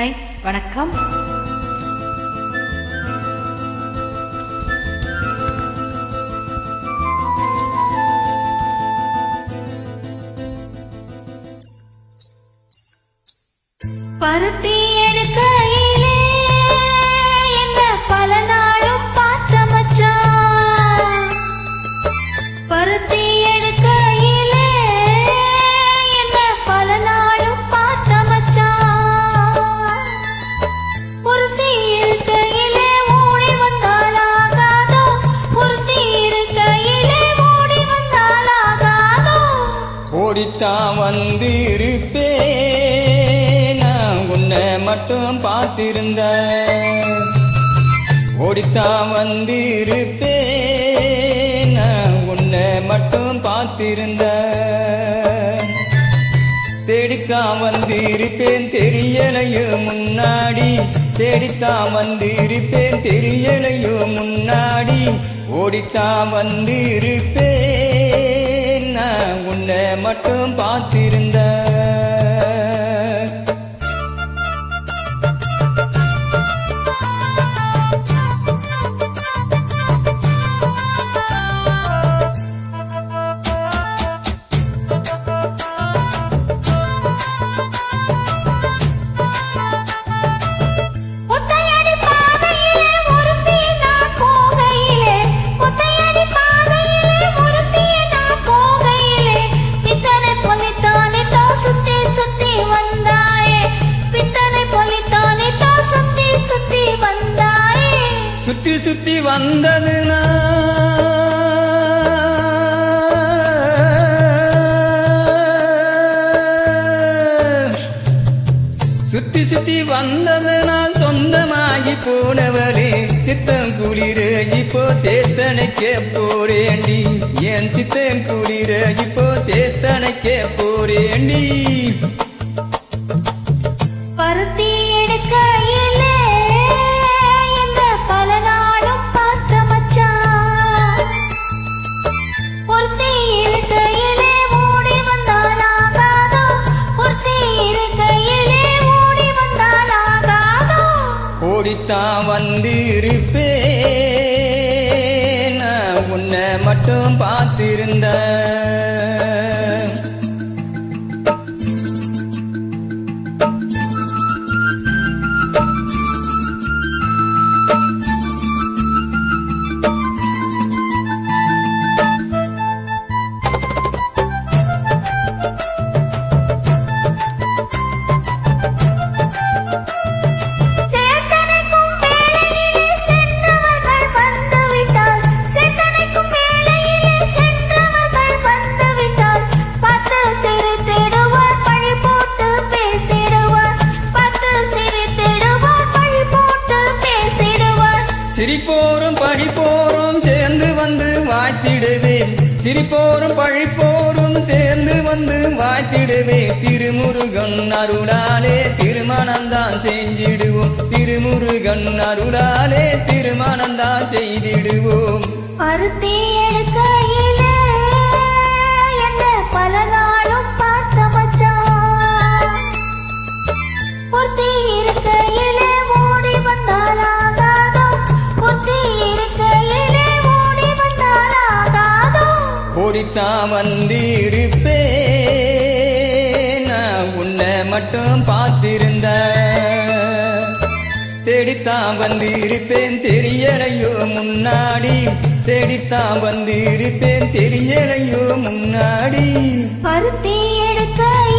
ஐ வணக்கம். பருத்தி எடுக்கையிலே என்ன பல நாளும் பார்த்த மச்சான். பருத்தி எடுக்கையிலே என்ன பல நாளும் பார்த்த மச்சான். பொருத்தி இருக்கையிலே ஓடி வந்தாலாகாதோ, பொருத்தி இருக்கையிலே ஓடி வந்தாலாகாதோ. ஓடித்தான் வந்திருப்பே மட்டும் பார்த்திருந்த ஓடித்தான் வந்திருப்பேன் உன்னை மட்டும் பார்த்திருந்த தேடித்தான் வந்திருப்பேன் தெரியலையோ முன்னாடி தேடித்தான் வந்திருப்பேன் தெரியலையோ முன்னாடி ஓடித்தான் வந்திருப்பேன் உன்னை மட்டும் பார்த்திருந்த சுத்தி சுத்தி வந்ததுனா சுத்தி சுத்தி வந்ததுனா சொந்தமாகி போனவரே சித்தம் குளிர இப்போ சேத்தனைக்க போறேண்டி என் சித்தம் குளிர இப்போ சேத்தனைக்க போறேண்டி. பருத்தி எடுக்கையிலே என்ன பல நாளும் பார்த்த மச்சான். பொருத்தி இருக்கையிலே ஓடி வந்தாலாகாதோ, பொருத்தி இருக்கையிலே ஓடி வந்தாலாகாதோ. ஓடித்தான் வந்திருப்பேன் உன்னை மட்டும் பார்த்திருந்த சிரிப்போரும் பழிப்போரும் சேர்ந்து வந்து வாய்த்திடுவேன் சிரிப்போரும் பழிப்போரும் சேர்ந்து வந்து வாய்த்திடுவேன். திருமுருகன் அருளாலே திருமணந்தான் செஞ்சிடுவோம் திருமுருகன் அருளாலே திருமணந்தான் செய்திடுவோம். பருத்தி எடுக்கையிலே என்ன பல நாளும் பார்த்த மச்சான். பொருத்தி இருக்கையிலே ஓடி வந்தாலாகாதோ, பொருத்தி இருக்கையிலே ஓடி வந்தாலாகாதோ. ஓடித்தான் வந்திருப்பேன் உன்னை மட்டும் பார்த்திருந்த தேடித்தான் வந்திருப்பேன் தெரியலையோ முன்னாடி தேடித்தான் வந்திருப்பேன் தெரியலையோ முன்னாடி. பருத்தி எடுக்கையிலே